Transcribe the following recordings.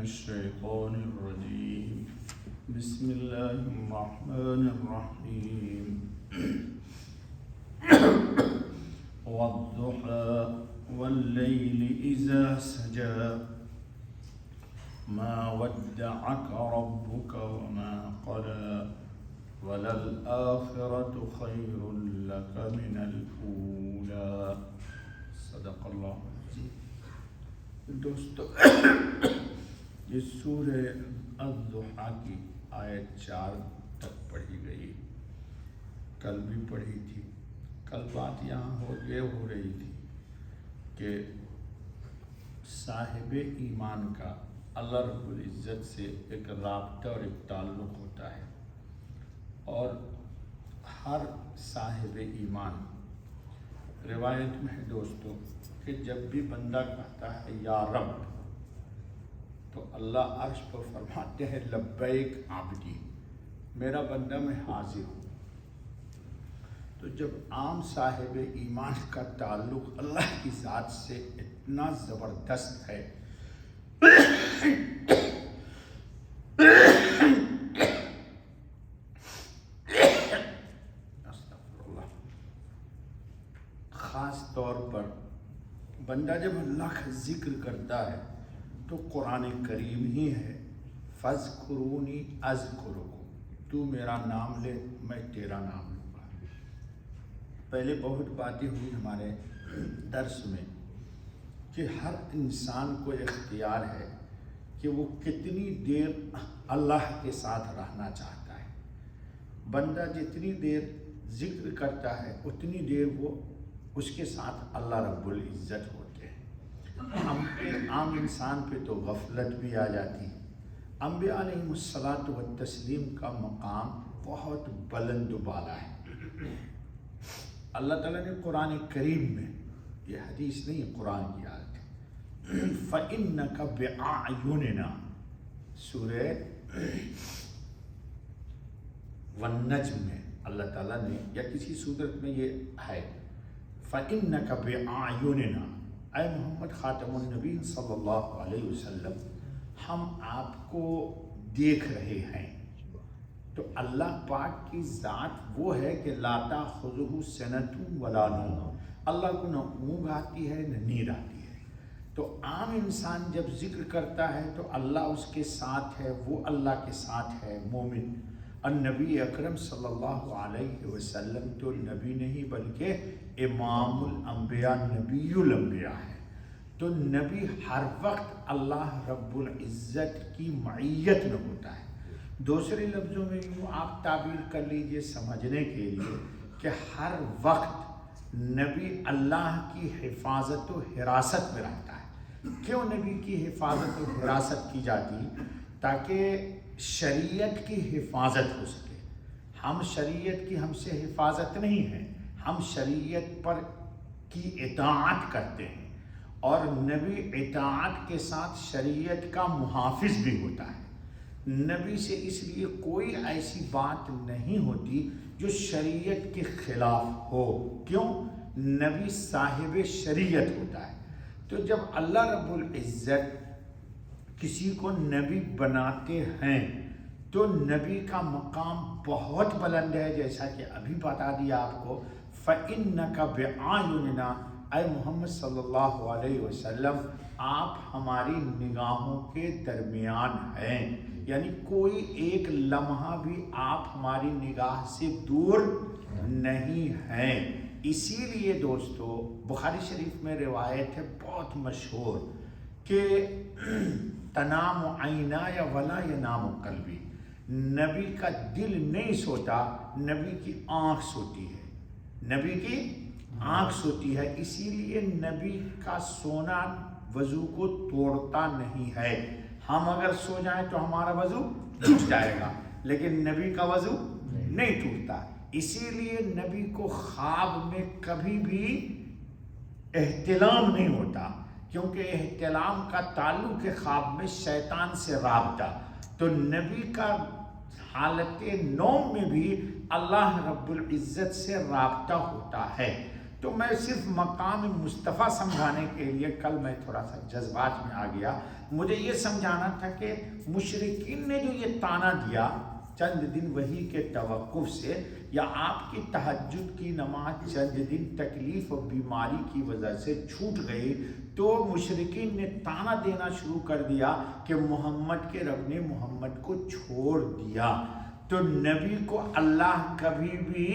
الشيطان الرجيم بسم الله الرحمن الرحيم والضحى والليل إذا سجى ما ودعك ربك وما قلى وللآخرة خير لك من الأولى صدق اللہ العظیم۔ دوستو یہ سورہ الضحیٰ کی آیت 4 تک پڑھی گئی، کل بھی پڑھی تھی۔ کل بات یہاں یہ ہو رہی تھی کہ صاحب ایمان کا اللہ رب العزت سے ایک رابطہ اور ایک تعلق ہوتا ہے، اور ہر صاحب ایمان، روایت میں ہے دوستو کہ جب بھی بندہ کہتا ہے یا رب، تو اللہ عرش پر فرماتے ہیں لبیک عبدی، میرا بندہ میں حاضر ہوں۔ تو جب عام صاحب ایمان کا تعلق اللہ کی ذات سے اتنا زبردست ہے خاص طور پر بندہ جب اللہ کا ذکر کرتا ہے تو قرآن کریم ہی ہے، فَاذْكُرُونِي أَذْكُرُكُمْ، تو میرا نام لے میں تیرا نام لوں گا۔ پہلے بہت باتیں ہوئی ہمارے درس میں کہ ہر انسان کو اختیار ہے کہ وہ کتنی دیر اللہ کے ساتھ رہنا چاہتا ہے۔ بندہ جتنی دیر ذکر کرتا ہے اتنی دیر وہ اس کے ساتھ اللہ رب العزت ہوتے ہیں۔ ہم پہ عام انسان پہ تو غفلت بھی آ جاتی ہے۔ انبیاء علیہم الصلاۃ والتسلیم کا مقام بہت بلند و بالا ہے۔ اللہ تعالیٰ نے قرآن کریم میں، یہ حدیث نہیں قرآن کی آیت ہے، فَإِنَّكَ بِأَعْيُنِنَا، سورہ والنجم میں اللہ تعالیٰ نے، یا کسی صورت میں یہ ہے فَإِنَّكَ بِأَعْيُنِنَا، اے محمد خاتم النبی صلی اللہ علیہ وسلم، ہم آپ کو دیکھ رہے ہیں۔ تو اللہ پاک کی ذات وہ ہے کہ لا تأخذہ سنۃ ولا نوم، اللہ کو نہ اونگ آتی ہے نہ نیند آتی ہے۔ تو عام انسان جب ذکر کرتا ہے تو اللہ اس کے ساتھ ہے، وہ اللہ کے ساتھ ہے۔ مومن النبی اکرم صلی اللہ علیہ وسلم تو نبی نہیں بلکہ امام الانبیاء، نبی الانبیاء ہے۔ تو نبی ہر وقت اللہ رب العزت کی معیت میں ہوتا ہے۔ دوسرے لفظوں میں یوں آپ تعبیر کر لیجئے سمجھنے کے لیے کہ ہر وقت نبی اللہ کی حفاظت و حراست میں رہتا ہے۔ کیوں نبی کی حفاظت و حراست کی جاتی؟ تاکہ شریعت کی حفاظت ہو سکے۔ ہم شریعت کی ہم سے حفاظت نہیں ہے، ہم شریعت پر کی اطاعت کرتے ہیں، اور نبی اطاعت کے ساتھ شریعت کا محافظ بھی ہوتا ہے۔ نبی سے اس لیے کوئی ایسی بات نہیں ہوتی جو شریعت کے خلاف ہو۔ کیوں؟ نبی صاحب شریعت ہوتا ہے۔ تو جب اللہ رب العزت کسی کو نبی بناتے ہیں تو نبی کا مقام بہت بلند ہے، جیسا کہ ابھی بتا دیا آپ کو، فَإِنَّكَ بِأَعْيُنِنَا، اے محمد صلی اللہ علیہ وسلم آپ ہماری نگاہوں کے درمیان ہیں، یعنی کوئی ایک لمحہ بھی آپ ہماری نگاہ سے دور نہیں ہیں۔ اسی لیے دوستو بخاری شریف میں روایت ہے بہت مشہور کہ تنام عینایا ولا ینام قلبی، نبی کا دل نہیں سوتا، نبی کی آنکھ سوتی ہے، نبی کی آنکھ سوتی ہے۔ اسی لیے نبی کا سونا وضو کو توڑتا نہیں ہے۔ ہم اگر سو جائیں تو ہمارا وضو ٹوٹ جائے گا، لیکن نبی کا وضو نہیں ٹوٹتا۔ اسی لیے نبی کو خواب میں کبھی بھی احتلام نہیں ہوتا، کیونکہ احتلام کا تعلق ہے خواب میں شیطان سے رابطہ۔ تو نبی کا حالت نوم میں بھی اللہ رب العزت سے رابطہ ہوتا ہے۔ تو تو میں صرف مقام مصطفیٰ سمجھانے کے لیے کل میں تھوڑا سا جذبات میں آ گیا. مجھے یہ سمجھانا تھا کہ مشرکین نے جو یہ طعنہ دیا چند دن وحی کے توقف سے، یا آپ کی تہجد کی نماز چند دن تکلیف اور بیماری کی وجہ سے چھوٹ گئی، تو مشرکین نے طعنہ دینا شروع کر دیا کہ محمد کے رب نے محمد کو چھوڑ دیا. تو نبی کو اللہ کبھی بھی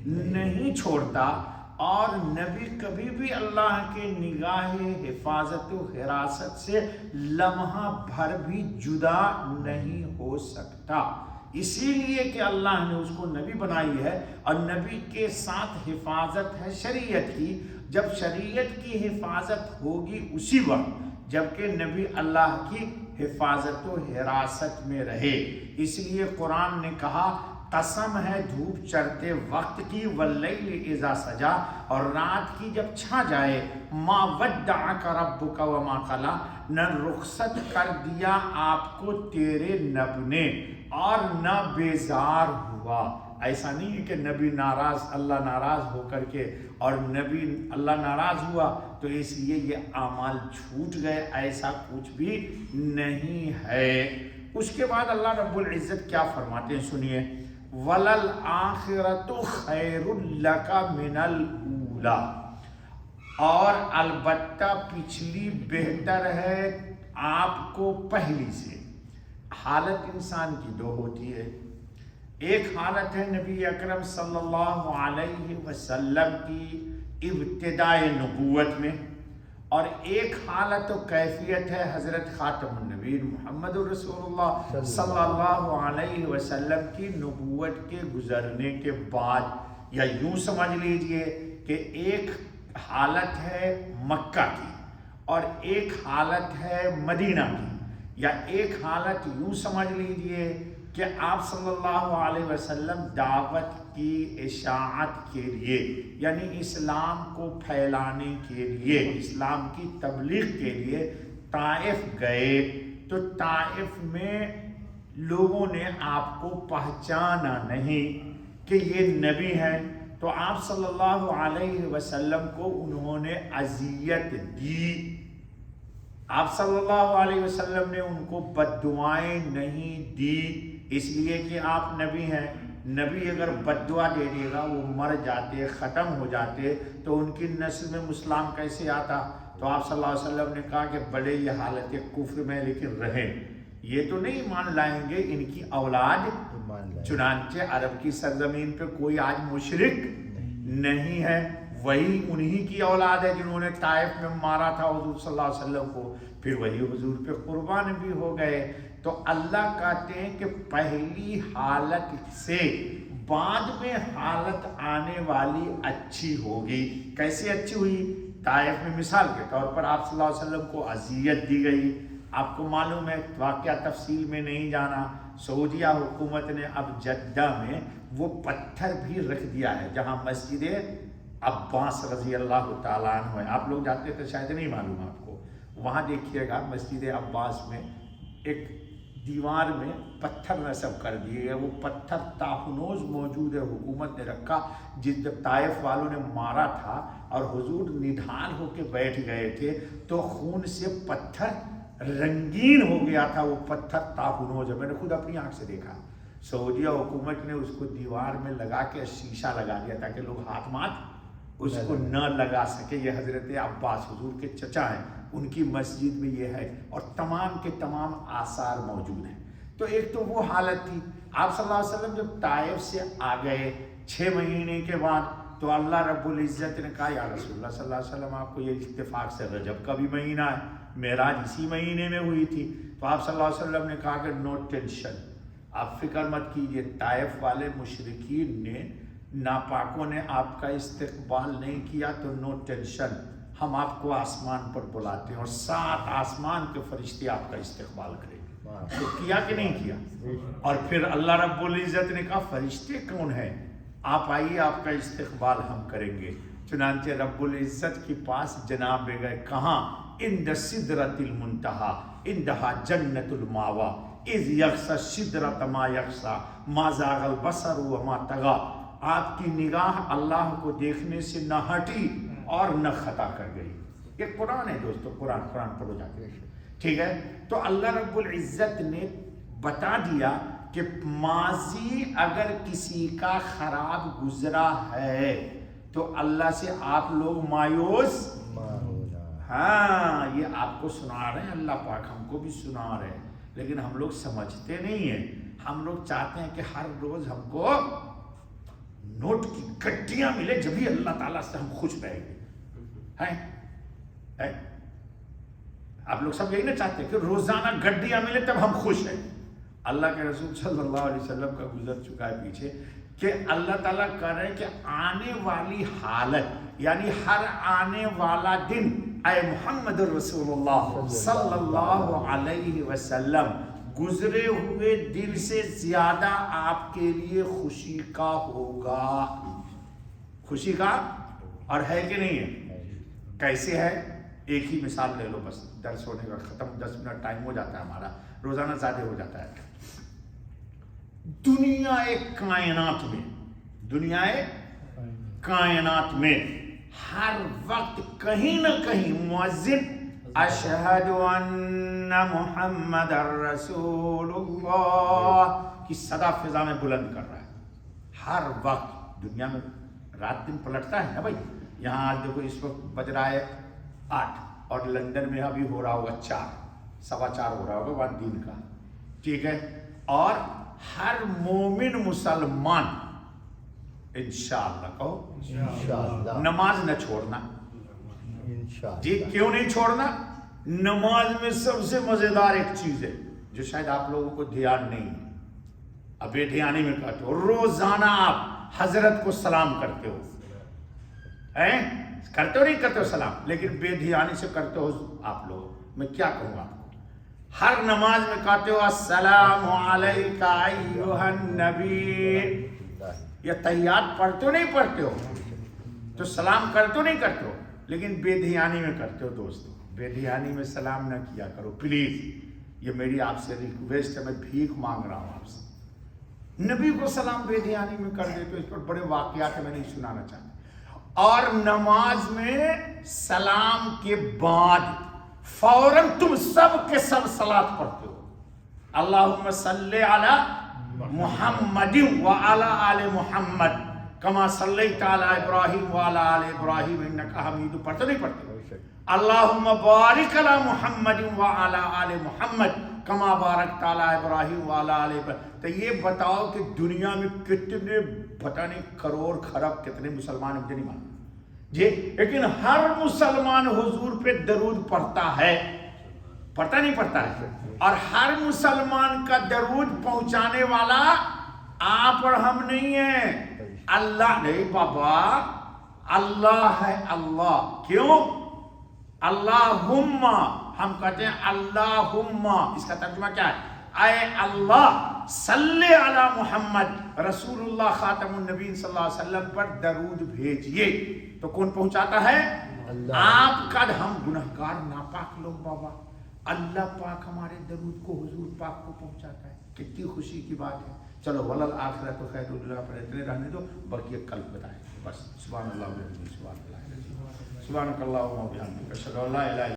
نہیں چھوڑتا، اور نبی کبھی بھی اللہ کے نگاہ حفاظت و حراست سے لمحہ بھر بھی جدا نہیں ہو سکتا. اسی لیے کہ اللہ نے اس کو نبی بنائی ہے، اور نبی کے ساتھ حفاظت ہے شریعت کی. جب شریعت کی حفاظت ہوگی اسی وقت جبکہ نبی اللہ کی حفاظت و حراست میں رہے. اس لیے قرآن نے کہا قسم ہے دھوپ چڑھتے وقت کی، واللیل اذا سجا، اور رات کی جب چھا جائے، ما ودعک ربک وما قلی، نہ رخصت کر دیا آپ کو تیرے رب نے اور نہ بیزار ہوا. ایسا نہیں ہے کہ نبی ناراض، اللہ ناراض ہو کر کے، اور نبی اللہ ناراض ہوا تو اس لیے یہ اعمال چھوٹ گئے، ایسا کچھ بھی نہیں ہے. اس کے بعد اللہ رب العزت کیا فرماتے ہیں سنیے، وَلَلْآخِرَةُ خَيْرٌ لَكَ مِنَ الْأُولَى، اور البتہ پچھلی بہتر ہے آپ کو پہلی سے. حالت انسان کی دو ہوتی ہے، ایک حالت ہے نبی اکرم صلی اللہ علیہ وسلم کی ابتدائے نبوت میں، اور ایک حالت و کیفیت ہے حضرت خاتم النبیین محمد رسول اللہ صلی اللہ علیہ وسلم کی نبوت کے گزرنے کے بعد. یا یوں سمجھ لیجئے کہ ایک حالت ہے مکہ کی اور ایک حالت ہے مدینہ کی، یا ایک حالت یوں سمجھ لیجئے کہ آپ صلی اللہ علیہ وسلم دعوت کی اشاعت کے لیے، یعنی اسلام کو پھیلانے کے لیے، اسلام کی تبلیغ کے لیے طائف گئے. تو طائف میں لوگوں نے آپ کو پہچانا نہیں کہ یہ نبی ہیں، تو آپ صلی اللہ علیہ وسلم کو انہوں نے اذیت دی. آپ صلی اللہ علیہ وسلم نے ان کو بد دعائیں نہیں دی، اس لیے کہ آپ نبی ہیں. نبی اگر بد دعا دے دے گا وہ مر جاتے، ختم ہو جاتے، تو ان کی نسل میں اسلام کیسے آتا. تو آپ صلی اللہ علیہ وسلم نے کہا کہ بڑے یہ حالت کفر میں لیکن رہیں، یہ تو نہیں مان لائیں گے ان کی اولاد. چنانچہ عرب کی سرزمین پہ کوئی آج مشرک نہیں ہے، وہی انہی کی اولاد ہے جنہوں نے طائف میں مارا تھا حضور صلی اللہ علیہ وسلم کو، پھر وہی حضور پہ قربان بھی ہو گئے. تو اللہ کہتے ہیں کہ پہلی حالت سے بعد میں حالت آنے والی اچھی ہوگی. کیسے اچھی ہوئی؟ طائف میں مثال کے طور پر آپ صلی اللہ علیہ وسلم کو اذیت دی گئی. آپ کو معلوم ہے، واقعہ تفصیل میں نہیں جانا، سعودیہ حکومت نے اب جدہ میں وہ پتھر بھی رکھ دیا ہے جہاں مسجد عباس رضی اللہ تعالیٰ عنہ ہے. آپ لوگ جاتے تو شاید نہیں معلوم آپ کو، وہاں دیکھیے گا مسجد عباس میں ایک دیوار میں پتھر نصب کر دیے، وہ پتھر تاحنوز موجود ہے، حکومت نے رکھا. جب طائف والوں نے مارا تھا اور حضور نڈھال ہو کے بیٹھ گئے تھے تو خون سے پتھر رنگین ہو گیا تھا. وہ پتھر تاحنوز ہے، میں نے خود اپنی آنکھ سے دیکھا. سعودیہ حکومت نے اس کو دیوار میں لگا کے شیشہ لگا دیا تاکہ لوگ ہاتھ مات اس کو نہ لگا سکے. یہ حضرت عباس حضور کے چچا ہیں، ان کی مسجد میں یہ ہے، اور تمام کے تمام آثار موجود ہیں. تو ایک تو وہ حالت تھی. آپ صلی اللہ علیہ وسلم جب طائف سے آ گئے 6 مہینے کے بعد، تو اللہ رب العزت نے کہا یا رسول اللہ صلی اللہ علیہ وسلم آپ کو یہ اتفاق سے رجب کا بھی مہینہ ہے، معراج اسی مہینے میں ہوئی تھی. تو آپ صلی اللہ علیہ وسلم نے کہا کہ نو ٹینشن، آپ فکر مت کیجئے. طائف والے مشرکین نے، ناپاکوں نے آپ کا استقبال نہیں کیا تو نو ٹینشن، ہم آپ کو آسمان پر بلاتے ہیں اور 7 آسمان کے فرشتے آپ کا استقبال کریں گے. تو کیا کہ نہیں کیا؟ اور پھر اللہ رب العزت نے کہا فرشتے کون ہیں، آپ آئیے آپ کا استقبال ہم کریں گے. چنانچہ رب العزت کے پاس جناب گئے. کہاں؟ عند سدرۃ المنتہی، عندہا جنت الماویٰ، اذ یغشی السدرۃ ما یغشی، ما زاغ البصر وما طغی. آپ کی نگاہ اللہ کو دیکھنے سے نہ ہٹی اور نہ خطا کر گئی. یہ قرآن ہے دوستو، قرآن پڑھو جا کے. ٹھیک ہے، تو اللہ رب العزت نے بتا دیا کہ ماضی اگر کسی کا خراب گزرا ہے تو اللہ سے آپ لوگ مایوس. ہاں، یہ آپ کو سنا رہے ہیں، اللہ پاک ہم کو بھی سنا رہے ہیں، لیکن ہم لوگ سمجھتے نہیں ہیں. ہم لوگ چاہتے ہیں کہ ہر روز ہم کو نوٹ کی گڈیاں ملے جبھی اللہ تعالیٰ سے ہم خوش رہیں گے. آپ لوگ سب یہی نہ چاہتے کہ روزانہ گڈیاں ملے تب ہم خوش ہیں. اللہ کے رسول صلی اللہ علیہ وسلم کا گزر چکا ہے پیچھے کہ اللہ تعالیٰ کہہ رہے ہیں کہ آنے والی حالت یعنی ہر آنے والا دن اے محمد رسول اللہ صلی اللہ علیہ وسلم گزرے ہوئے دن سے زیادہ آپ کے لیے خوشی کا ہوگا. خوشی کا، اور ہے کہ نہیں ہے؟ کیسے ہے؟ ایک ہی مثال لے لو بس، درس ہونے کا ختم، 10 منٹ ٹائم ہو جاتا ہے ہمارا، روزانہ زیادہ ہو جاتا ہے. دنیا کائنات میں ہر وقت کہیں نہ کہیں مؤذن اشہد ان محمد رسول اللہ کی صدا فضا میں بلند کر رہا ہے. ہر وقت دنیا میں رات دن پلٹتا ہے نا بھائی. یہاں آج دیکھو اس وقت بج رہا ہے 8 اور لندن میں ابھی ہو رہا ہوگا 4، 4:15 ہو رہا ہوگا وقت دن کا. ٹھیک ہے، اور ہر مومن مسلمان انشاءاللہ کہو انشاءاللہ نماز نہ چھوڑنا. جی کیوں نہیں چھوڑنا؟ نماز میں سب سے مزیدار ایک چیز ہے جو شاید آپ لوگوں کو دھیان نہیں ہے، اب بے دھیانی میں کہتے ہو. روزانہ آپ حضرت کو سلام کرتے ہو، کرتے ہو نہیں کرتے ہو سلام، لیکن بے دھیانی سے کرتے ہو آپ لوگ. میں کیا کہوں آپ کو، ہر نماز میں کہتے ہو السلام علیکہ ایھا النبی. یہ تحیات پڑھتے ہو نہیں پڑھتے ہو، تو سلام کرتے ہو نہیں کرتے ہو، لیکن بے دھیانی میں کرتے ہو. دوستو بے دھیانی میں سلام نہ کیا کرو پلیز. یہ میری آپ سے ریکویسٹ ہے، میں بھیک مانگ رہا ہوں آپ سے. نبی کو سلام بے دھیانی میں کر دے تو اس پر بڑے واقعات میں نہیں سنانا چاہتا. اور نماز میں سلام کے بعد فوراً تم سب کے سب صلاۃ پڑھتے ہو. اللہم صلی علی محمد وعلی آل محمد کما صلیت علی ابراہیم وعلی آل ابراہیم انک حمید. پڑھتے نہیں پڑھتے؟ اللہم بارک علی محمد وعلی آل محمد کما بارکت علی ابراہیم وعلی آل ابراہیم. تو یہ بتاؤ کہ دنیا میں کتنے پتہ نہیں کروڑ خرب کتنے مسلمان مجھے نہیں معلوم جی، لیکن ہر مسلمان حضور پہ درود پڑھتا ہے، پڑھتا نہیں پڑھتا ہے. اور ہر مسلمان کا درود پہنچانے والا آپ اور ہم نہیں ہیں، اللہ نہیں بابا، اللہ ہے. اللہ کیوں؟ اللہم، ہم کہتے ہیں اللہم، اس کا ترجمہ کیا ہے؟ اے اللہ صلی علی محمد رسول اللہ خاتم النبی صلی اللہ علیہ وسلم پر درود بھیجئے. تو کون پہنچاتا ہے؟ آپ کا. ہم گنہگار ناپاک لوگ بابا، اللہ پاک ہمارے درود کو حضور پاک کو پہنچاتا ہے. کتنی خوشی کی بات ہے. چلو وللآخرۃ خیر اللہ پر اتنے رہنے دو، باقی کل بتائیں بس. سبحان اللہ سبحان اللہ سبحانک اللہم و بحمدک اشہد ان لا الہ الا